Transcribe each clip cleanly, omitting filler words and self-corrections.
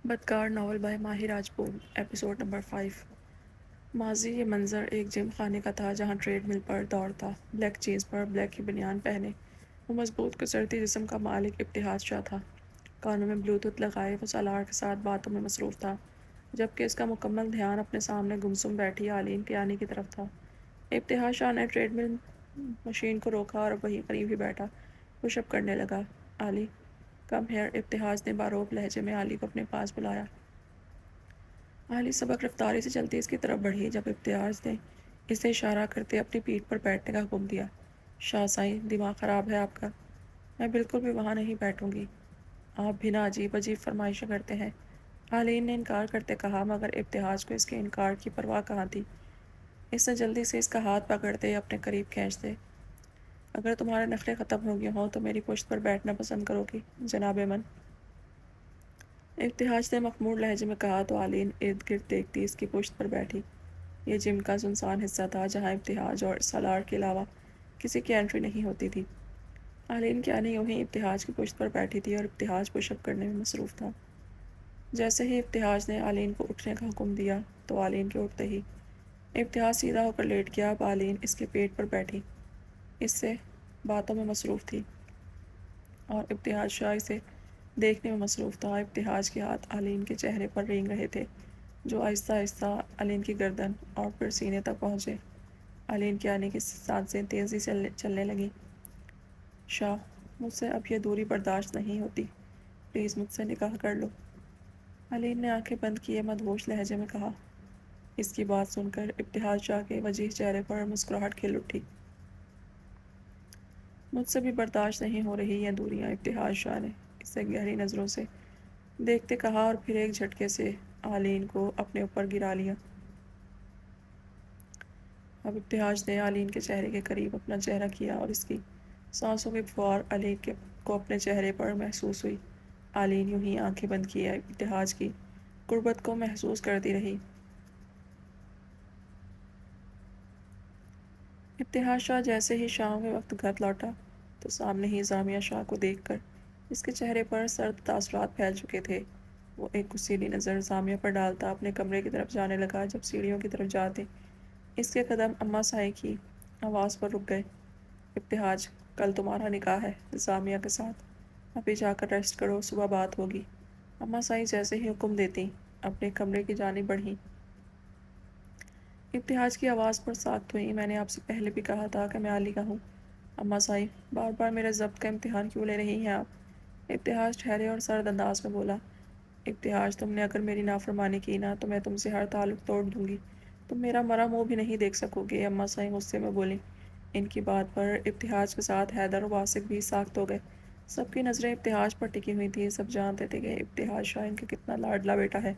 بدکار novel by ماہی Rajput episode number 5۔ ماضی یہ منظر ایک جم خانے کا تھا جہاں ٹریڈ مل پر دوڑتا، بلیک جینز پر بلیک کی بنیان پہنے وہ مضبوط کسرتی جسم کا مالک ابتہاج شاہ تھا۔ کانوں میں بلوٹوتھ لگائے وہ سالار کے ساتھ باتوں میں مصروف تھا، جبکہ اس کا مکمل دھیان اپنے سامنے گمسم بیٹھی آلین کے آنے کی طرف تھا۔ ابتہاج شاہ نے ٹریڈ مل مشین کو روکا اور وہیں قریب ہی بیٹھا پش اپ کرنے لگا۔ آلی کم ہیئر، ابتہاج نے باروک لہجے میں آلی کو اپنے پاس بلایا۔ آلی سبق رفتاری سے چلتی اس کی طرف بڑھی جب ابتہاج نے اسے اشارہ کرتے اپنی پیٹھ پر بیٹھنے کا حکم دیا۔ شاہ سائیں، دماغ خراب ہے آپ کا؟ میں بالکل بھی وہاں نہیں بیٹھوں گی۔ آپ بھی نہ عجیب عجیب فرمائشیں کرتے ہیں، آلین نے انکار کرتے کہا، مگر ابتہاج کو اس کے انکار کی پرواہ کہاں تھی۔ اس نے جلدی سے اس کا ہاتھ پکڑتے اپنے قریب کھینچ دے۔ اگر تمہارے نخرے ختم ہو گئے ہوں تو میری پشت پر بیٹھنا پسند کرو گی جناب من؟ ابتہاج نے مخمور لہجے میں کہا تو آلین ارد گرد دیکھتی اس کی پشت پر بیٹھی۔ یہ جم کا سنسان حصہ تھا جہاں ابتہاج اور سالار کے علاوہ کسی کی انٹری نہیں ہوتی تھی۔ آلین کی آنی یوں ہی ابتہاج کی پشت پر بیٹھی تھی اور ابتہاج پش اپ کرنے میں مصروف تھا۔ جیسے ہی ابتہاج نے آلین کو اٹھنے کا حکم دیا تو آلین کے اٹھتے ہی ابتہاج سیدھا ہو کر لیٹ گیا۔ اب آلین اس کے پیٹ پر بیٹھی اس سے باتوں میں مصروف تھی اور ابتہاج شاہ اسے دیکھنے میں مصروف تھا۔ ابتہاج کے ہاتھ آلین کے چہرے پر رینگ رہے تھے جو آہستہ آہستہ آلین کی گردن اور پھر سینے تک پہنچے۔ آلین کی آنے کی سانسیں تیزی سے چلنے لگیں۔ شاہ، مجھ سے اب یہ دوری برداشت نہیں ہوتی، پلیز مجھ سے نکاح کر لو، آلین نے آنکھیں بند کیے مدہوش لہجے میں کہا۔ اس کی بات سن کر ابتہاج شاہ کے وجیح چہرے پر مسکراہٹ کھل اٹھی۔ مجھ سے بھی برداشت نہیں ہو رہی یہ دوریاں، ابتہاج شاہ نے اسے گہری نظروں سے دیکھتے کہا اور پھر ایک جھٹکے سے آلین کو اپنے اوپر گرا لیا۔ اب ابتہاج نے آلین کے چہرے کے قریب اپنا چہرہ کیا اور اس کی سانسوں کی پھوار آلین کو اپنے چہرے پر محسوس ہوئی۔ آلین یوں ہی آنکھیں بند کیے ابتہاج کی قربت کو محسوس کرتی رہی۔ ابتہاج شاہ جیسے ہی شام کے وقت گھر لوٹا تو سامنے ہی زامیہ شاہ کو دیکھ کر اس کے چہرے پر سرد تاثرات پھیل چکے تھے۔ وہ ایک غصیلی نظر زامیہ پر ڈالتا اپنے کمرے کی طرف جانے لگا۔ جب سیڑھیوں کی طرف جاتے اس کے قدم اماں سائیں کی آواز پر رک گئے۔ ابتہاج، کل تمہارا نکاح ہے زامیہ کے ساتھ، ابھی جا کر ریسٹ کرو، صبح بات ہوگی۔ اماں سائیں جیسے ہی حکم دیتی اپنے کمرے کی جانب بڑھیں۔ ابتہاج کی آواز پر ساخت ہوئی، میں نے آپ سے پہلے بھی کہا تھا کہ میں علی کا ہوں۔ اماں سائیں، بار بار میرے ضبط کا امتحان کیوں لے رہی ہیں آپ؟ ابتہاج ٹھہرے اور سرد انداز میں بولا۔ ابتہاج، تم نے اگر میری نافرمانی کی نا تو میں تم سے ہر تعلق توڑ دوں گی، تم میرا مرا منہ بھی نہیں دیکھ سکو گے، اماں سائیں غصے میں بولیں۔ ان کی بات پر ابتہاج کے ساتھ حیدر و واسق بھی ساخت ہو گئے۔ سب کی نظریں ابتہاج پر ٹکی ہوئی تھیں، سب جانتے تھے کہ ابتہاج شاہ ان کا کتنا لاڈلا بیٹا ہے۔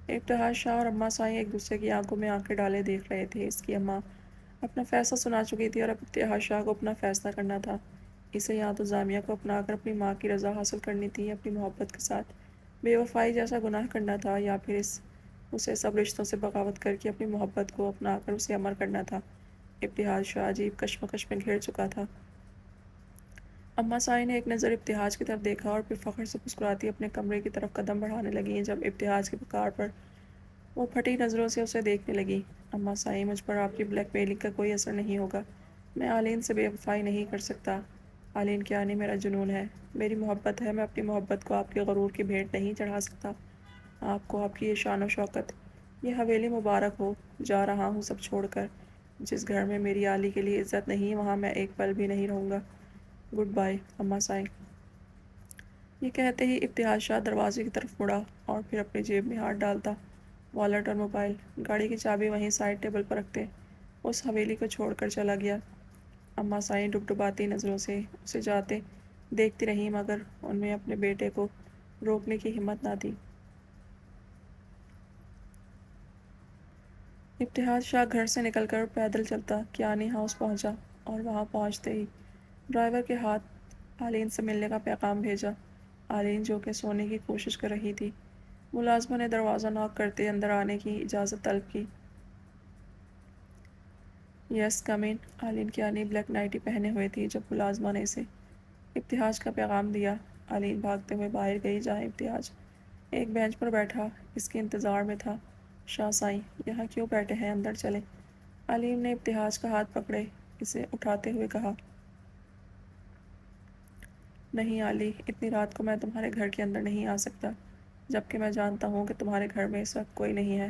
ابتہاج شاہ اور اماں سائیں ایک دوسرے کی آنکھوں میں آنکھیں ڈالے دیکھ رہے تھے۔ اس کی اماں اپنا فیصلہ سنا چکی تھی اور اب ابتہاج شاہ کو اپنا فیصلہ کرنا تھا۔ اسے یا تو زامیہ کو اپنا کر اپنی ماں کی رضا حاصل کرنی تھی، اپنی محبت کے ساتھ بے وفائی جیسا گناہ کرنا تھا، یا پھر اسے سب رشتوں سے بغاوت کر کے اپنی محبت کو اپنا کر اسے امر کرنا تھا۔ ابتہاج شاہ عجیب کشمکش میں گھر چکا تھا۔ اماں سائیں نے ایک نظر ابتہاج کی طرف دیکھا اور پھر فخر سے مسکراتی اپنے کمرے کی طرف قدم بڑھانے لگیں۔ جب ابتہاج کی پکار پر وہ پھٹی نظروں سے اسے دیکھنے لگی۔ اماں سائیں، مجھ پر آپ کی بلیک میلنگ کا کوئی اثر نہیں ہوگا، میں آلین سے بے وفائی نہیں کر سکتا۔ آلین کی آنی میرا جنون ہے، میری محبت ہے، میں اپنی محبت کو آپ کے غرور کی بھیٹ نہیں چڑھا سکتا۔ آپ کو آپ کی یہ شان و شوکت، یہ حویلی مبارک ہو۔ جا رہا ہوں سب چھوڑ کر، جس گھر میں میری آلی کے لیے عزت نہیں وہاں میں ایک پل بھی نہیں رہوں گا۔ گڈ بائے اماں سائیں۔ یہ کہتے ہی ابتہاج شاہ دروازے کی طرف مڑا اور پھر اپنی جیب میں ہاتھ ڈالتا والیٹ اور موبائل، گاڑی کی چابی وہیں سائڈ ٹیبل پر رکھتے اس حویلی کو چھوڑ کر چلا گیا۔ اماں سائیں ڈبڈباتی نظروں سے اسے جاتے دیکھتی رہیں، مگر ان میں اپنے بیٹے کو روکنے کی ہمت نہ تھی۔ ابتہاج شاہ گھر سے نکل کر پیدل چلتا کیانی ہاؤس پہنچا اور وہاں پہنچتے ہی ڈرائیور کے ہاتھ آلین سے ملنے کا پیغام بھیجا۔ آلین جو کہ سونے کی کوشش کر رہی تھی، ملازمہ نے دروازہ ناک کرتے اندر آنے کی اجازت طلب کی۔ یس کم ان۔ آلین کی آنی بلیک نائٹی پہنے ہوئے تھی جب ملازمہ نے اسے ابتہاج کا پیغام دیا۔ آلین بھاگتے ہوئے باہر گئی جہاں ابتہاج ایک بینچ پر بیٹھا اس کے انتظار میں تھا۔ شاہ سائیں یہاں کیوں بیٹھے ہیں، اندر چلیں۔ علیم نے ابتہاج کا ہاتھ پکڑے اسے اٹھاتے ہوئے کہا۔ نہیں علی، اتنی رات کو میں تمہارے گھر کے اندر نہیں آ سکتا، جبکہ میں جانتا ہوں کہ تمہارے گھر میں اس وقت کوئی نہیں ہے۔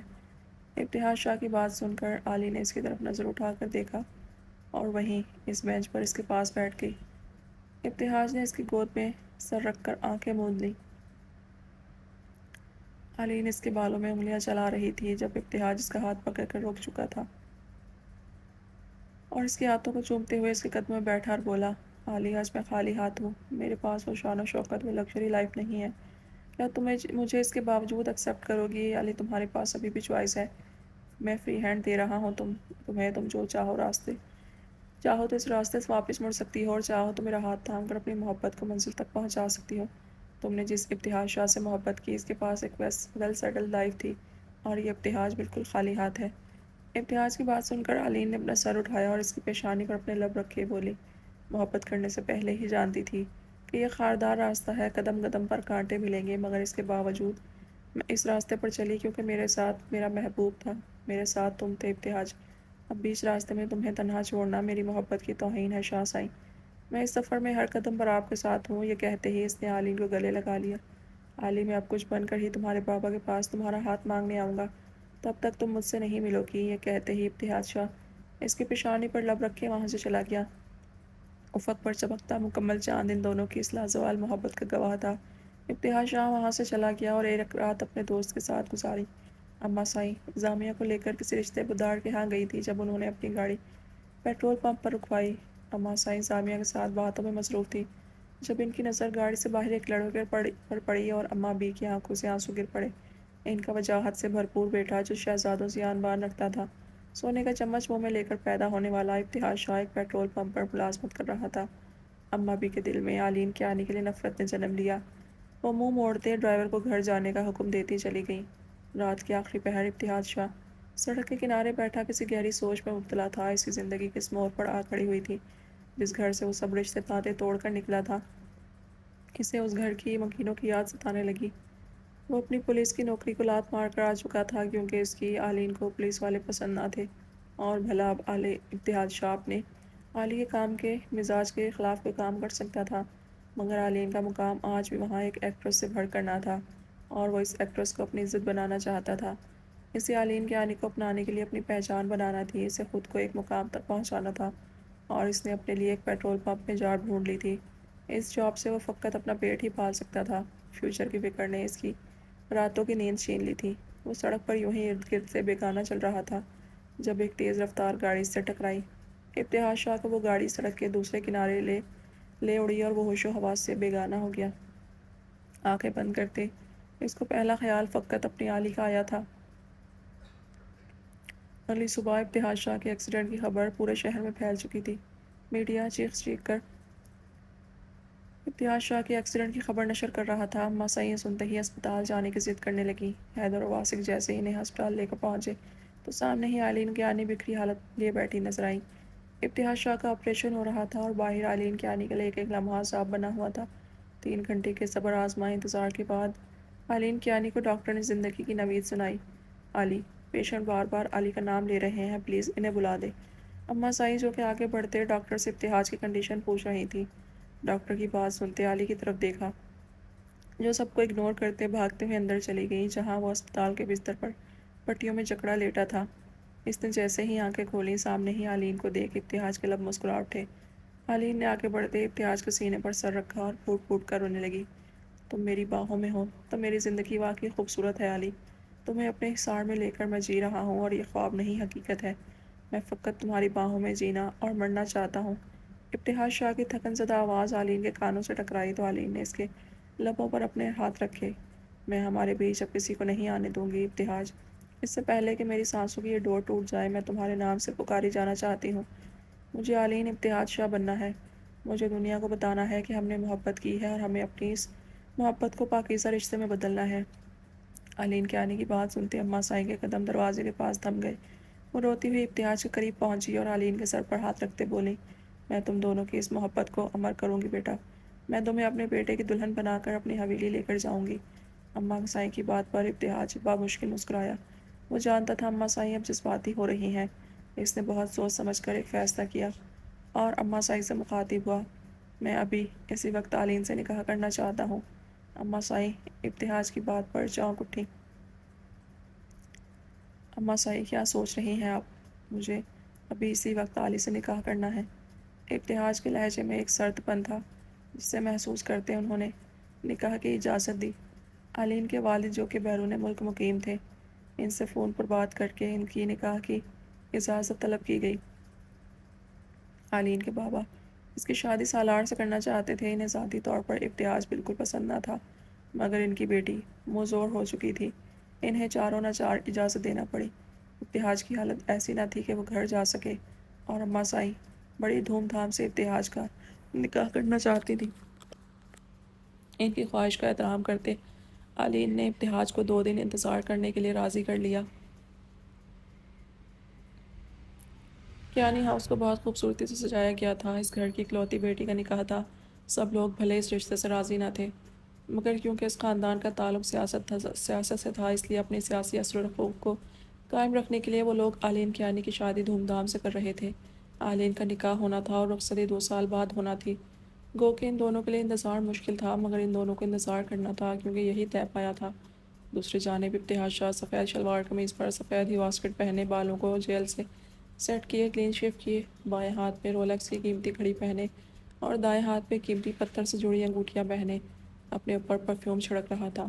ابتہاج شاہ کی بات سن کر علی نے اس کی طرف نظر اٹھا کر دیکھا اور وہیں اس بینچ پر اس کے پاس بیٹھ گئی۔ ابتہاج نے اس کی گود میں سر رکھ کر آنکھیں موند لیں۔ علین اس کے بالوں میں انگلیاں چلا رہی تھی جب ابتہاج اس کا ہاتھ پکڑ کر رک چکا تھا اور اس کے ہاتھوں کو چومتے ہوئے اس کے قدموں میں بیٹھا اور بولا، علی آج میں خالی ہاتھ ہوں، میرے پاس وہ شان و شوکت، وہ لگژری لائف نہیں ہے۔ کیا تم مجھے اس کے باوجود ایکسیپٹ کرو گی؟ علی تمہارے پاس ابھی بھی چوائس ہے، میں فری ہینڈ دے رہا ہوں تمہیں جو چاہو تو اس راستے سے واپس مڑ سکتی ہو اور چاہو تو میرا ہاتھ تھام کر اپنی محبت کو منزل تک پہنچا سکتی ہو۔ تم نے جس ابتہاج شاہ سے محبت کی اس کے پاس ایک ویل سیٹلڈ لائف تھی اور یہ ابتہاج بالکل خالی ہاتھ ہے۔ ابتہاج کی بات سن کر علین نے اپنا سر اٹھایا اور اس کی پیشانی پر اپنے لب رکھے بولی، محبت کرنے سے پہلے ہی جانتی تھی کہ یہ خاردار راستہ ہے، قدم قدم پر کانٹے ملیں گے، مگر اس کے باوجود میں اس راستے پر چلی کیونکہ میرے ساتھ میرا محبوب تھا، میرے ساتھ تم تھے ابتہاج۔ اب بیچ راستے میں تمہیں تنہا چھوڑنا میری محبت کی توہین ہے شاہ سائیں۔ میں اس سفر میں ہر قدم پر آپ کے ساتھ ہوں۔ یہ کہتے ہی اس نے علین کو گلے لگا لیا۔ علی میں اب کچھ بن کر ہی تمہارے بابا کے پاس تمہارا ہاتھ مانگنے آؤں گا، تب تک تم مجھ سے نہیں ملو گی۔ یہ کہتے ہی ابتہاج شاہ اس کی پیشانی پر لب رکھے وہاں سے چلا گیا۔ افق پر چمکتا مکمل چاند ان دونوں کی اس لازوال محبت کا گواہ تھا۔ ابتہاج شاہ وہاں سے چلا گیا اور ایک رات اپنے دوست کے ساتھ گزاری۔ اماں سائیں زامیہ کو لے کر کسی رشتے بدار کے ہاں گئی تھی جب انہوں نے اپنی گاڑی پیٹرول پمپ پر رکوائی۔ اماں سائیں زامیہ کے ساتھ باتوں میں مصروف تھی جب ان کی نظر گاڑی سے باہر ایک لڑکے پر پڑی اور اماں بی کی آنکھوں سے آنسو گر پڑے۔ ان کا وجاہت سے بھرپور بیٹا جو شہزادوں سے آن بان رکھتا تھا، سونے کا چمچ منہ میں لے کر پیدا ہونے والا ابتہاج شاہ ایک پیٹرول پمپ پر ملازمت کر رہا تھا۔ اماں بی کے دل میں علین کے آنے کے لیے نفرت نے جنم لیا۔ وہ منہ موڑتے ڈرائیور کو گھر جانے کا حکم دیتی چلی گئیں۔ رات کے آخری پہر ابتہاج شاہ سڑک کے کنارے بیٹھا کسی گہری سوچ میں مبتلا تھا۔ اس کی زندگی کس موڑ پر آ کھڑی ہوئی تھی؟ جس گھر سے وہ سب رشتے ناطے توڑ کر نکلا تھا، اسے اس گھر کی مکینوں کی یاد ستانے لگی۔ وہ اپنی پولیس کی نوکری کو لات مار کر آ چکا تھا کیونکہ اس کی علین کو پولیس والے پسند نہ تھے، اور بھلا اب ابتہاج شاہ اپنے علی کے کام کے مزاج کے خلاف کوئی کام کر سکتا تھا؟ مگر علین کا مقام آج بھی وہاں ایک ایکٹریس سے بڑھ کر نہ تھا، اور وہ اس ایکٹریس کو اپنی عزت بنانا چاہتا تھا۔ اسے علین کے آنے کو اپنانے کے لیے اپنی پہچان بنانا تھی، اسے خود کو ایک مقام تک پہنچانا تھا، اور اس نے اپنے لیے ایک پیٹرول پمپ میں جاب ڈھونڈ لی تھی۔ اس جاب سے وہ فقط اپنا پیٹ ہی پال سکتا تھا۔ فیوچر کی فکر نے اس کی راتوں کی نیند چھین لی تھی۔ وہ سڑک پر یوں ہی ارد گرد سے بیگانہ چل رہا تھا جب ایک تیز رفتار گاڑی سے ٹکرائی۔ ابتہاج شاہ کو وہ گاڑی سڑک کے دوسرے کنارے لے اڑی اور وہ ہوش و حواس سے بیگانہ ہو گیا۔ آنکھیں بند کرتے اس کو پہلا خیال فقط اپنی علی کا آیا تھا۔ اگلی صبح ابتہاج شاہ کے ایکسیڈنٹ کی خبر پورے شہر میں پھیل چکی تھی۔ میڈیا چیخ کر ابتہاج شاہ کے ایکسیڈنٹ کی خبر نشر کر رہا تھا۔ اماں سائیں سنتے ہی اسپتال جانے کی ضد کرنے لگی۔ حیدر اور واسق جیسے انہیں ہسپتال لے کر پہنچے تو سامنے ہی علین کی آنی بکھری حالت لیے بیٹھی نظر آئیں۔ ابتہاج شاہ کا آپریشن ہو رہا تھا اور باہر علین کے آنے کے لیے ایک ایک لمحہ عذاب بنا ہوا تھا۔ 3 گھنٹے کے صبر آزمائے انتظار کے بعد علین کی آنی کو ڈاکٹر نے زندگی کی نوید سنائی۔ علی، پیشنٹ بار بار علی کا نام لے رہے ہیں، پلیز انہیں بلا دیں۔ اماں سائیں جو کہ آگے بڑھتے ڈاکٹر سے ابتہاج کی کنڈیشن پوچھ رہی تھی، ڈاکٹر کی بات سنتے علی کی طرف دیکھا جو سب کو اگنور کرتے بھاگتے ہوئے اندر چلی گئی جہاں وہ اسپتال کے بستر پر پٹیوں میں جکڑا لیٹا تھا۔ اس نے جیسے ہی آنکھیں کھولیں سامنے ہی علین کو دیکھ ابتہاج کے لب مسکرا اٹھے۔ علین نے آگے بڑھتے ابتہاج کے سینے پر سر رکھا اور پھوٹ پھوٹ کر رونے لگی۔ تم میری باہوں میں ہو تو میری زندگی واقعی خوبصورت ہے علی، تمہیں اپنے حصار میں لے کر میں جی رہا ہوں اور یہ خواب نہیں حقیقت ہے۔ میں فقط تمہاری باہوں میں جینا اور مرنا چاہتا ہوں۔ ابتہاج شاہ کی تھکن زدہ آواز علین کے کانوں سے ٹکرائی تو علین نے اس کے لبوں پر اپنے ہاتھ رکھے۔ میں ہمارے بیچ اب کسی کو نہیں آنے دوں گی ابتہاج، اس سے پہلے کہ میری سانسوں کی یہ ڈور ٹوٹ جائے میں تمہارے نام سے پکاری جانا چاہتی ہوں۔ مجھے علین ابتہاج شاہ بننا ہے۔ مجھے دنیا کو بتانا ہے کہ ہم نے محبت کی ہے اور ہمیں اپنی اس محبت کو پاکیزہ رشتے میں بدلنا ہے۔ علین کے آنے کی بات سنتے اماں سائیں کے قدم دروازے کے پاس تھم گئے۔ وہ روتی ہوئی ابتہاج کے قریب پہنچی اور علین کے سر پر ہاتھ رکھتے بولیں، میں تم دونوں کی اس محبت کو امر کروں گی بیٹا۔ میں تمہیں اپنے بیٹے کی دلہن بنا کر اپنی حویلی لے کر جاؤں گی۔ اماں سائیں کی بات پر ابتہاج بامشکل مسکرایا۔ وہ جانتا تھا اماں سائیں اب جذباتی ہو رہی ہیں۔ اس نے بہت سوچ سمجھ کر ایک فیصلہ کیا اور اماں سائیں سے مخاطب ہوا، میں ابھی اسی وقت تعلیم سے نکاح کرنا چاہتا ہوں۔ اماں سائیں ابتہاج کی بات پر چونک اٹھی۔ اماں سائیں کیا سوچ رہی ہیں آپ؟ مجھے ابھی اسی وقت علی سے نکاح کرنا ہے۔ ابتہاج کے لہجے میں ایک سرد پن تھا جسے محسوس کرتے انہوں نے نکاح کی اجازت دی۔ علین کے والد جو کہ بیرون ملک مقیم تھے، ان سے فون پر بات کر کے ان کی نکاح کی اجازت طلب کی گئی۔ علین کے بابا اس کی شادی سالار سے کرنا چاہتے تھے۔ انہیں ذاتی طور پر ابتہاج بالکل پسند نہ تھا، مگر ان کی بیٹی موزور ہو چکی تھی، انہیں چاروں نہ چار اجازت دینا پڑی۔ ابتہاج کی حالت ایسی نہ تھی کہ وہ گھر جا سکے اور اماں سائیں بڑی دھوم دھام سے ابتہاج کا نکاح کرنا چاہتی تھی۔ ان کی خواہش کا احترام کرتے علین نے ابتہاج کو 2 دن انتظار کرنے کے لیے راضی کر لیا۔ کیانی ہاؤس کو بہت خوبصورتی سے سجایا گیا تھا۔ اس گھر کی اکلوتی بیٹی کا نکاح تھا۔ سب لوگ بھلے اس رشتے سے راضی نہ تھے، مگر کیونکہ اس خاندان کا تعلق سیاست سے تھا، اس لیے اپنی سیاسی اثر و رسوخ کو قائم رکھنے کے لیے وہ لوگ علین کیانی کی شادی دھوم دھام سے کر رہے تھے۔ علین کا نکاح ہونا تھا اور رخصتی 2 سال بعد ہونا تھی۔ گو کہ ان دونوں کے لیے انتظار مشکل تھا، مگر ان دونوں کو انتظار کرنا تھا کیونکہ یہی طے پایا تھا۔ دوسری جانب ابتہاج شاہ سفید شلوار قمیض پر سفید ہی واسکٹ پہنے، بالوں کو جیل سے سیٹ کیے، کلین شیو کیے، بائیں ہاتھ میں رولیکس کی قیمتی گھڑی پہنے اور دائیں ہاتھ میں قیمتی پتھر سے جڑی انگوٹھیاں پہنے اپنے اوپر پرفیوم چھڑک رہا تھا۔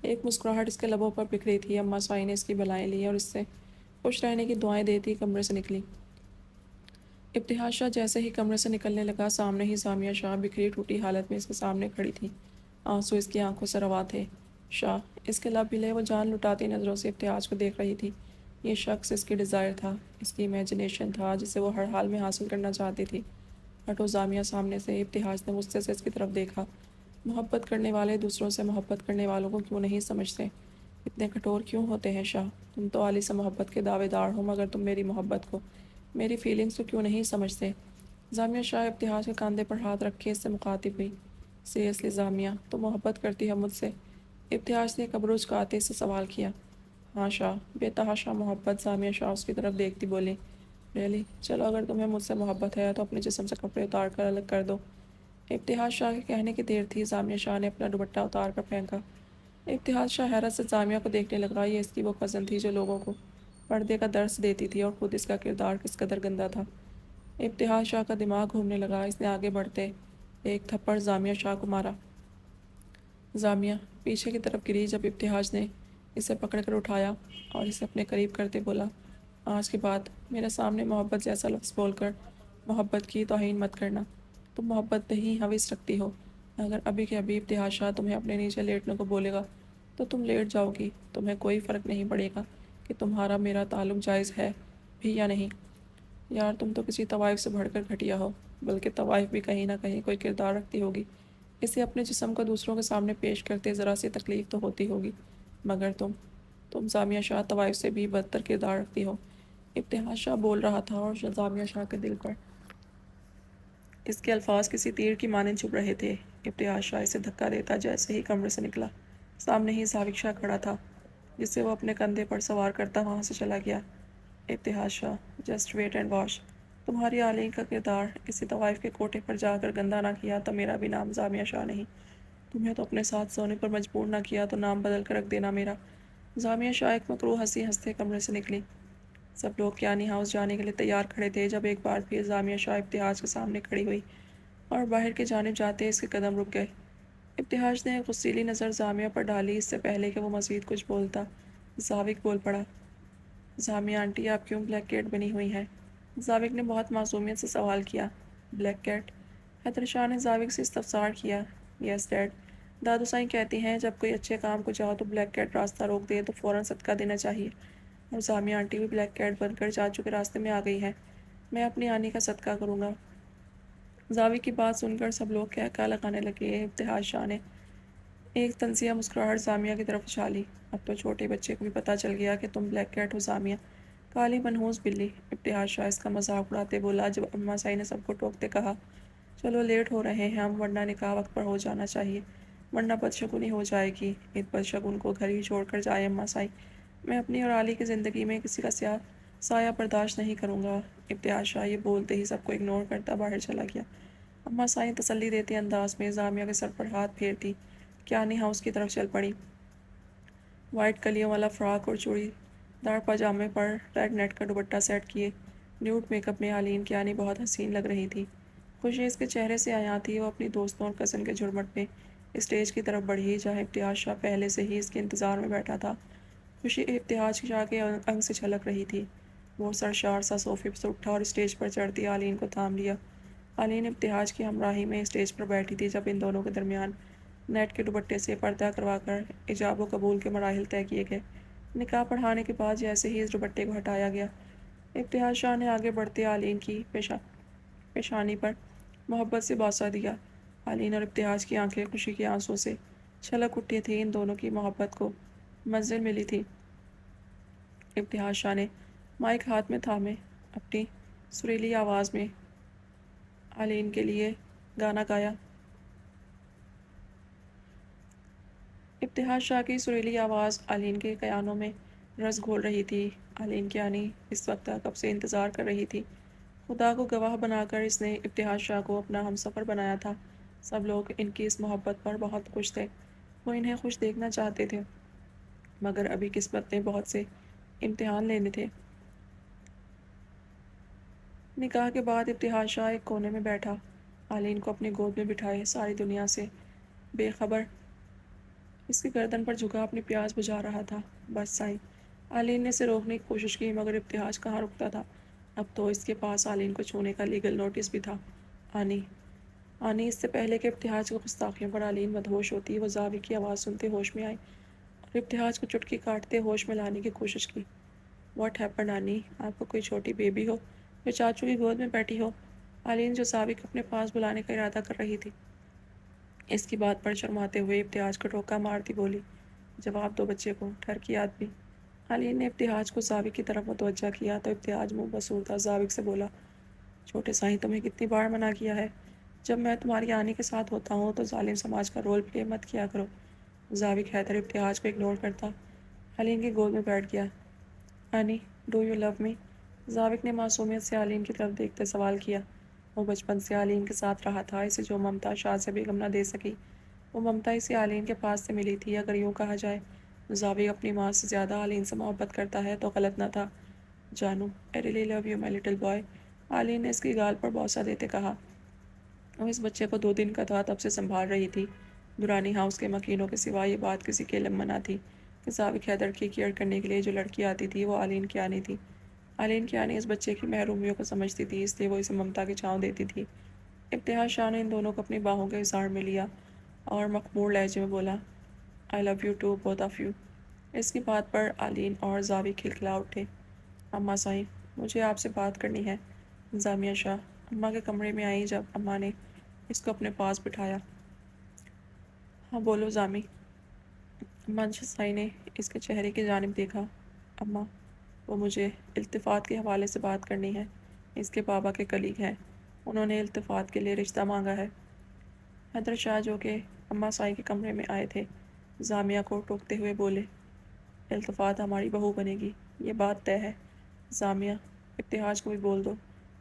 ایک مسکراہٹ اس کے لبوں پر بکھری تھی۔ اماں سائیں نے اس کی بلائیں لی اور اس سے خوش رہنے کی دعائیں دیتی کمرے سے نکلی۔ ابتہاج شاہ جیسے ہی کمرے سے نکلنے لگا، سامنے ہی زامیہ شاہ بکھری ٹوٹی حالت میں اس کے سامنے کھڑی تھی۔ آنسو اس کی آنکھوں سے روا تھے۔ شاہ اس کے لب ہلے، وہ جان لٹاتی نظروں سے ابتہاج کو دیکھ رہی تھی۔ یہ شخص اس کی ڈیزائر تھا، اس کی امیجنیشن تھا، جسے وہ ہر حال میں حاصل کرنا چاہتی تھی۔ ہٹو زامیہ سامنے سے۔ ابتہاج نے غصے سے اس کی طرف دیکھا۔ محبت کرنے والے دوسروں سے محبت کرنے والوں کو کیوں نہیں سمجھتے؟ اتنے کٹھور کیوں ہوتے ہیں شاہ؟ تم تو علی سے محبت کے دعوے دار ہو، مگر تم میری محبت کو، میری فیلنگز کو کیوں نہیں سمجھتے؟ زامیہ شاہ ابتہاج کے کاندھے پر ہاتھ رکھے اس سے مخاطب ہوئی۔ سیریسلی زامیہ، تم محبت کرتی ہے مجھ سے؟ ابتہاج نے قبر اچکاتے اس سے سوال کیا۔ ہاں شاہ، بے تحاشا محبت۔ زامیہ شاہ اس کی طرف دیکھتی بولی۔ ریلی؟ چلو اگر تمہیں مجھ سے محبت ہے تو اپنے جسم سے کپڑے اتار کر الگ کر دو۔ ابتہاج شاہ کے کہنے کی دیر تھی، زامیہ شاہ نے اپنا دوپٹہ اتار کر پھینکا۔ ابتہاج شاہ حیرت سے زامیہ کو دیکھنے لگا۔ یہ اس کی وہ کزن تھی جو لوگوں کو پردے کا درس دیتی تھی، اور خود اس کا کردار کس قدر گندا تھا۔ ابتہاج شاہ کا دماغ گھومنے لگا۔ اس نے آگے بڑھتے ایک تھپڑ زامیہ شاہ کو مارا۔ زامیہ پیچھے کی طرف گری جب ابتہاج نے اسے پکڑ کر اٹھایا اور اسے اپنے قریب کرتے بولا، آج کے بعد میرے سامنے محبت جیسا لفظ بول کر محبت کی توہین مت کرنا۔ تم محبت نہیں حوث رکھتی ہو۔ اگر ابھی کے ابھی ابتہاج شاہ تمہیں اپنے نیچے لیٹنے کو بولے گا تو تم لیٹ جاؤ گی۔ تمہیں کوئی فرق نہیں پڑے گا کہ تمہارا میرا تعلق جائز ہے بھی یا نہیں۔ یار تم تو کسی طوائف سے بڑھ کر گھٹیا ہو، بلکہ طوائف بھی کہیں نہ کہیں کوئی کردار رکھتی ہوگی۔ اسے اپنے جسم کو دوسروں کے سامنے پیش کرتے ذرا سی تکلیف تو ہوتی ہوگی، مگر تم زامیہ شاہ طوائف سے بھی بدتر کردار رکھتی ہو۔ ابتہاج شاہ بول رہا تھا اور زامیہ شاہ کے دل پر اس کے الفاظ کسی تیر کی مانند چبھ رہے تھے۔ ابتہاج شاہ اسے دھکا دیتا جیسے ہی کمرے سے نکلا، سامنے ہی زاوق شاہ کھڑا تھا جسے وہ اپنے کندھے پر سوار کرتا وہاں سے چلا گیا۔ ابتہاج شاہ، جسٹ ویٹ اینڈ واچ۔ تمہاری علین کا کردار کسی طوائف کے کوٹھے پر جا کر گندا نہ کیا تو میرا بھی نام زامیہ شاہ نہیں۔ تمہیں تو اپنے ساتھ سونے پر مجبور نہ کیا تو نام بدل کر رکھ دینا میرا۔ زامیہ شاہ ایک مکروہ ہنسی ہنستے کمرے سے نکلی۔ سب لوگ کیانی ہاؤس جانے کے لیے تیار کھڑے تھے جب ایک بار پھر زامیہ شاہ ابتہاج کے سامنے کھڑی ہوئی اور باہر کی جانب جاتے اس کے قدم رک گئے۔ ابتہاج نے ایک غصیلی نظر زامیہ پر ڈالی۔ اس سے پہلے کہ وہ مزید کچھ بولتا، زاوق بول پڑا، زامیہ آنٹی آپ کیوں بلیک کیٹ بنی ہوئی ہیں؟ زاوق نے بہت معصومیت سے سوال کیا۔ Black cat? حیدر شاہ نے زاوق سے استفسار کیا۔ یس ڈیڈ، دادو سائیں کہتی ہیں جب کوئی اچھے کام کو جاؤ تو بلیک کیٹ راستہ روک دے تو فوراً صدقہ دینا چاہیے، اور زامیہ آنٹی بھی بلیک کیٹ بن کر چاچو کے راستے میں آ گئی ہیں۔ میں اپنی آنی کا صدقہ کروں گا۔ زاوق کی بات سن کر سب لوگ کہکا لگانے لگے۔ ابتہاج شاہ نے ایک طنزیہ مسکراہٹ زامیہ کی طرف اچھالی۔ اب تو چھوٹے بچے کو بھی پتہ چل گیا کہ تم بلیک کیٹ ہو زامیہ، کالی منحوس بلی۔ ابتہاج شاہ اس کا مذاق اڑاتے بولا جب اماں سائیں نے سب کو ٹوکتے کہا، چلو لیٹ ہو رہے ہیں ہم، ورنہ نکاح وقت پر ہو جانا چاہیے۔ ورنہ بدشگونی ہو جائے گی۔ اس بدشگون کو گھر ہی چھوڑ کر جائے اماں سائی۔ میں اپنی اور علی کی زندگی میں کسی کا سایہ برداشت نہیں کروں گا۔ ابتہاج شاہ یہ بولتے ہی سب کو اگنور کرتا باہر چلا گیا۔ اماں سائیں تسلی دیتے انداز میں زامیہ کے سر پر ہاتھ پھیرتی کیانی ہاؤس کی طرف چل پڑی۔ وائٹ کلیوں والا فراک اور چوڑی دار پاجامے پر ریڈ نیٹ کا دوپٹہ سیٹ کیے نیوڈ میک اپ میں آلین کیانی بہت حسین لگ رہی تھی۔ خوشی اس کے چہرے سے عیاں تھی۔ وہ اپنی دوستوں اور کزن کے جھرمٹ میں اسٹیج کی طرف بڑھی جہاں ابتہاج شاہ پہلے سے ہی اس کے انتظار میں بیٹھا تھا۔ خوشی ابتہاج شاہ کے انگ سے چھلک رہی تھی۔ وہ سرشار سا صوفے سے اٹھا اور اسٹیج پر چڑھتی آلین کو تھام لیا۔ آلین ابتہاج کی ہمراہی میں اسٹیج پر بیٹھی تھی جب ان دونوں کے درمیان نیٹ کے دوپٹے سے پردہ کروا کر ایجاب و قبول کے مراحل طے کیے گئے۔ نکاح پڑھانے کے بعد جیسے ہی اس دوپٹے کو ہٹایا گیا، ابتہاج شاہ نے آگے بڑھتے آلین کی پیشانی پر محبت سے بوسہ دیا۔ آلین اور ابتہاج کی آنکھیں خوشی کے آنسوں سے چھلک اٹھی تھیں۔ ان دونوں کی محبت کو منزل ملی تھی۔ ابتہاج شاہ نے مائک ہاتھ میں تھامے اپنی سریلی آواز میں آلین کے لیے گانا گایا۔ ابتہاج شاہ کی سریلی آواز آلین کے کانوں میں رس گھول رہی تھی۔ آلین کیانی اس وقت کا کب سے انتظار کر رہی تھی۔ خدا کو گواہ بنا کر اس نے ابتہاج شاہ کو اپنا ہمسفر بنایا تھا۔ سب لوگ ان کی اس محبت پر بہت خوش تھے۔ وہ انہیں خوش دیکھنا چاہتے تھے، مگر ابھی قسمت نے بہت سے امتحان لینے تھے۔ نکاح کے بعد ابتہاج شاہ ایک کونے میں بیٹھا، آلین کو اپنی گود میں بٹھائے ساری دنیا سے بے خبر اس کی گردن پر جھکا اپنی پیاس بجھا رہا تھا۔ بس سائی، آلین نے اسے روکنے کی کوشش کی مگر ابتہاج کہاں رکتا تھا۔ اب تو اس کے پاس آلین کو چھونے کا لیگل نوٹس بھی تھا۔ آنی اس سے پہلے کہ ابتہاج کی گستاخیوں پر آلین مدہوش ہوتی، وہ زاوی کی آواز سنتے ہوش میں آئی اور ابتہاج کو چٹکی کاٹتے ہوش میں لانے کی کوشش کی۔ واٹ ہیپنڈ آنی؟ آپ کو کوئی چھوٹی بیبی ہو جو چاچو کی گود میں بیٹھی ہو؟ آلین جو زاوی کو اپنے پاس بلانے کا ارادہ کر رہی تھی، اس کی بات پر شرماتے ہوئے ابتہاج کو ٹھوکا مارتی بولی، جواب دو بچے کو، ٹھر کی آدمی۔ آلین نے ابتہاج کو زاوی کی طرف متوجہ کیا تو ابتہاج منہ بسودہ زاوی سے بولا، چھوٹے سائیں تمہیں کتنی بار منع کیا ہے، جب میں تمہاری آنی کے ساتھ ہوتا ہوں تو ظالم سماج کا رول پلے مت کیا کرو۔ زاوی حیدر ابتہاج کو اگنور کرتا آلین کی گود میں بیٹھ گیا۔ آنی، ڈو یو لو می؟ زاوک نے معصومیت سے آلین کی طرف دیکھتے سوال کیا۔ وہ بچپن سے آلین کے ساتھ رہا تھا، اسے جو ممتا شاہ سے بیگم نہ دے سکی وہ ممتا اسے آلین کے پاس سے ملی تھی۔ اگر یوں کہا جائے زاوک اپنی ماں سے زیادہ آلین سے محبت کرتا ہے تو غلط نہ تھا۔ جانو، I really love you my little boy، آلین نے اس کی گال پر بوسہ دیتے کہا۔ وہ اس بچے کو 2 دن کا تھا تب سے سنبھال رہی تھی۔ دورانی ہاؤس کے مکینوں کے سوا یہ بات کسی کے علم میں نہ تھی کہ زاوک حیدر کی کیئر کرنے کے لیے جو لڑکی آتی تھی وہ آلین کیانی تھی۔ آلین کیانی اس بچے کی محرومیوں کو سمجھتی تھی، اس لیے وہ اسے ممتا کی چھاؤں دیتی تھی۔ ابتہاج شاہ نے ان دونوں کو اپنی باہوں کے اظہار میں لیا اور مخمور لہجے میں بولا، I love you too both of you۔ اس کی بات پر آلین اور زاوک کھلکھلا اٹھے۔ اماں سائیں، مجھے آپ سے بات کرنی ہے۔ زامیہ شاہ اماں کے کمرے میں آئیں جب اماں نے اس کو اپنے پاس بٹھایا۔ ہاں بولو زامی۔ اماں سائیں نے اس کے چہرے کی جانب دیکھا۔ اماں، وہ مجھے التفات کے حوالے سے بات کرنی ہے۔ اس کے بابا کے کلیگ ہیں، انہوں نے التفات کے لیے رشتہ مانگا ہے۔ حیدر شاہ جو کہ اماں سائیں کے کمرے میں آئے تھے، زامیہ کو ٹوکتے ہوئے بولے، التفات ہماری بہو بنے گی، یہ بات طے ہے۔ زامیہ، ابتہاج کو بھی بول دو،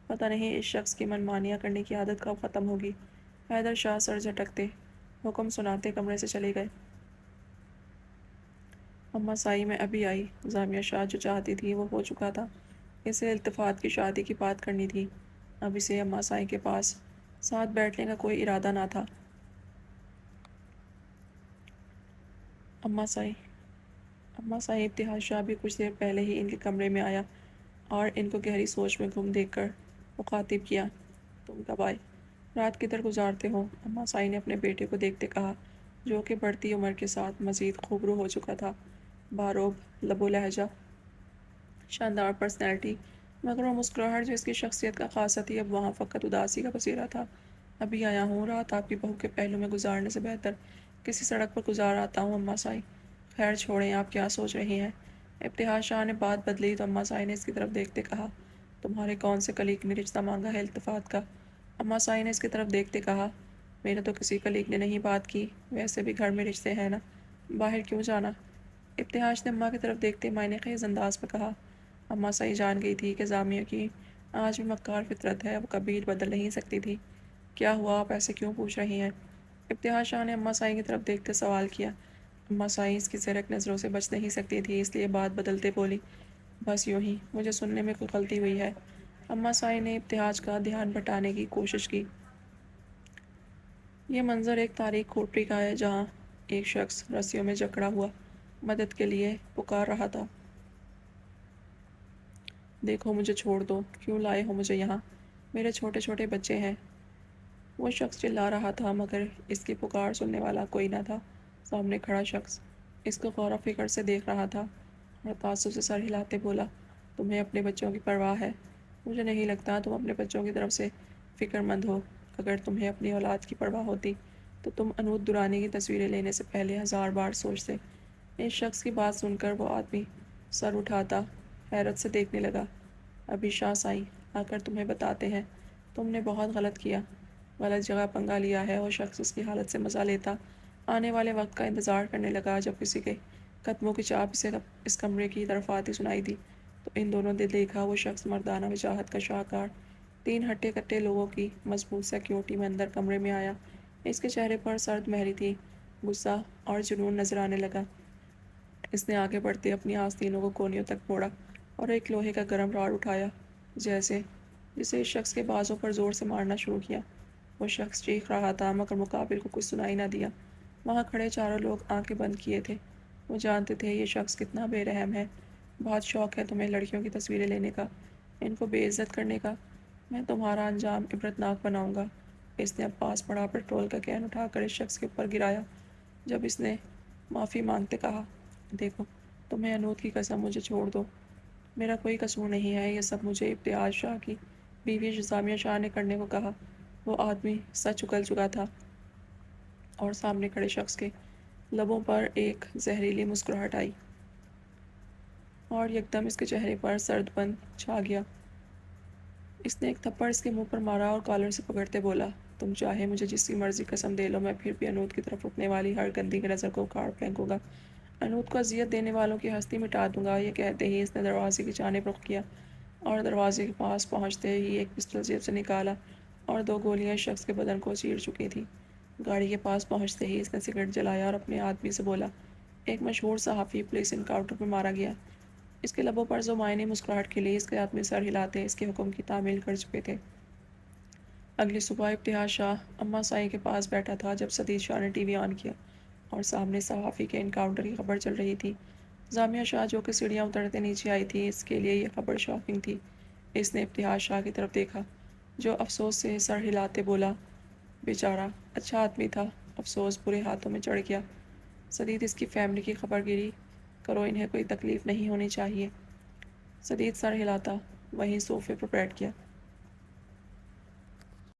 پتہ نہیں اس شخص کی من مانیاں کرنے کی عادت کب ختم ہوگی۔ حیدر شاہ سر جھٹکتے حکم سناتے کمرے سے چلے گئے۔ اماں سائی میں ابھی آئی۔ زامیہ شاہ جو چاہتی تھی وہ ہو چکا تھا، اسے التفات کی شادی کی بات کرنی تھی۔ اب اسے اماں سائی کے پاس ساتھ بیٹھنے کا کوئی ارادہ نہ تھا۔ اماں سائی ابتہاج شاہ بھی کچھ دیر پہلے ہی ان کے کمرے میں آیا اور ان کو گہری سوچ میں گم دیکھ کر مخاطب کیا، تم کب آئے؟ رات کدھر گزارتے ہو؟ اماں سائی نے اپنے بیٹے کو دیکھتے کہا، جو کہ بڑھتی عمر کے ساتھ مزید خوبرو ہو چکا تھا۔ باروب لب و لہجہ، شاندار پرسنالٹی، مگر وہ مسکراہٹ جو اس کی شخصیت کا خاصہ تھی اب وہاں فقط اداسی کا بسیرا تھا۔ ابھی آیا ہوں، رات آپ کی بہو کے پہلو میں گزارنے سے بہتر کسی سڑک پر گزار آتا ہوں اماں سائی۔ خیر چھوڑیں، آپ کیا سوچ رہی ہیں؟ ابتہاج شاہ نے بات بدلی تو اماں سائی نے اس کی طرف دیکھتے کہا، تمہارے کون سے کلیگ نے رشتہ مانگا ہے التفات کا؟ اماں سائی نے اس کی طرف دیکھتے کہا، میرے تو کسی کلیگ نے نہیں بات کی، ویسے بھی گھر میں رشتے ہیں نا، باہر کیوں جانا؟ ابتہاج نے اماں کی طرف دیکھتے معنی خیز انداز میں کہا۔ اماں صحیح جان گئی تھی کہ زامیہ کی آج بھی مکار فطرت ہے، وہ کبھی بدل نہیں سکتی تھی۔ کیا ہوا، آپ ایسے کیوں پوچھ رہی ہیں؟ ابتہاج شاہ نے اماں صاحب کی طرف دیکھتے سوال کیا۔ اماں صاحب اس کی زرک نظروں سے بچ نہیں سکتی تھی، اس لیے بات بدلتے بولی، بس یوں ہی، مجھے سننے میں کوئی غلطی ہوئی ہے۔ اماں صاحب نے ابتہاج کا دھیان بٹانے کی کوشش کی۔ یہ منظر ایک تاریک کوٹری کا ہے جہاں ایک شخص رسیوں میں جکڑا ہوا مدد کے لیے پکار رہا تھا۔ دیکھو مجھے چھوڑ دو، کیوں لائے ہو مجھے یہاں؟ میرے چھوٹے چھوٹے بچے ہیں۔ وہ شخص چلا رہا تھا مگر اس کی پکار سننے والا کوئی نہ تھا۔ سامنے کھڑا شخص اس کو غور و فکر سے دیکھ رہا تھا اور تعصب سے سر ہلاتے بولا، تمہیں اپنے بچوں کی پرواہ ہے؟ مجھے نہیں لگتا تم اپنے بچوں کی طرف سے فکر مند ہو۔ اگر تمہیں اپنی اولاد کی پرواہ ہوتی تو تم انود درانی کی تصویریں لینے سے پہلے 1000 بار سوچتے۔ اس شخص کی بات سن کر وہ آدمی سر اٹھاتا حیرت سے دیکھنے لگا۔ ابھی شاہ سائیں آ کر تمہیں بتاتے ہیں، تم نے بہت غلط کیا، غلط جگہ پنگا لیا ہے۔ اور شخص اس کی حالت سے مزہ لیتا آنے والے وقت کا انتظار کرنے لگا جب کسی کے قدموں کی چاپ اسے اس کمرے کی طرف آتی سنائی دی تو ان دونوں نے دیکھا وہ شخص مردانہ وجاہت کا شاہکار 3 ہٹے کٹے لوگوں کی مضبوط سیکیورٹی میں اندر کمرے میں آیا۔ اس کے چہرے پر سرد مہری تھی، غصہ اور جنون نظر آنے لگا۔ اس نے آگے بڑھتے اپنی آستینوں کو کونیوں تک موڑا اور ایک لوہے کا گرم راڈ اٹھایا جسے اس شخص کے بازوں پر زور سے مارنا شروع کیا۔ وہ شخص چیخ رہا تھا مگر مقابل کو کچھ سنائی نہ دیا۔ وہاں کھڑے چاروں لوگ آنکھیں بند کیے تھے۔ وہ جانتے تھے یہ شخص کتنا بے رحم ہے۔ بہت شوق ہے تمہیں لڑکیوں کی تصویریں لینے کا، ان کو بے عزت کرنے کا، میں تمہارا انجام عبرتناک بناؤں گا۔ اس نے اب پاس پڑا پیٹرول کا کین اٹھا کر اس شخص کے اوپر گرایا جب اس نے معافی مانگتے کہا، دیکھو تمہیں انود کی قسم مجھے چھوڑ دو، میرا کوئی قصور نہیں ہے، یہ سب مجھے ابتہاج شاہ کی بیوی زامیہ شاہ نے کرنے کو کہا۔ وہ آدمی سچ اگل چکا تھا اور سامنے کھڑے شخص کے لبوں پر ایک زہریلی مسکراہٹ آئی اور یکدم اس کے چہرے پر سرد پن چھا گیا۔ اس نے ایک تھپڑ اس کے منہ پر مارا اور کالر سے پکڑتے بولا، تم چاہے مجھے جس کی مرضی قسم دے لو، میں پھر بھی انود کی طرف اٹھنے والی ہر گندی کی نظر کو اکھاڑ پھینکوں گا، انود کو اذیت دینے والوں کی ہستی مٹا دوں گا۔ یہ کہتے ہی اس نے دروازے کی جانب رخ کیا اور دروازے کے پاس پہنچتے ہی ایک پسٹل جیب سے نکالا اور 2 گولیاں اس شخص کے بدن کو چیر چکی تھیں۔ گاڑی کے پاس پہنچتے ہی اس نے سگریٹ جلایا اور اپنے آدمی سے بولا، ایک مشہور صحافی پولیس انکاؤنٹر میں مارا گیا۔ اس کے لبوں پر زمائنی مسکراہٹ کھلی، اس کے آدمی سر ہلاتے اس کے حکم کی تعمیل کر چکے تھے۔ اگلی صبح ابتہاج شاہ اماں صاحب کے پاس بیٹھا تھا جب سدید شاہ نے ٹی وی آن کیا اور سامنے صحافی کے انکاؤنٹر کی خبر چل رہی تھی۔ زامیہ شاہ جو کہ سیڑھیاں اترتے نیچے آئی تھی، اس کے لیے یہ خبر شاکنگ تھی۔ اس نے ابتہاج شاہ کی طرف دیکھا جو افسوس سے سر ہلاتے بولا، بیچارہ اچھا آدمی تھا، افسوس برے ہاتھوں میں چڑھ گیا۔ سدید اس کی فیملی کی خبر گیری کرو، انہیں کوئی تکلیف نہیں ہونی چاہیے۔ سدید سر ہلاتا وہیں صوفے پر بیٹھ گیا۔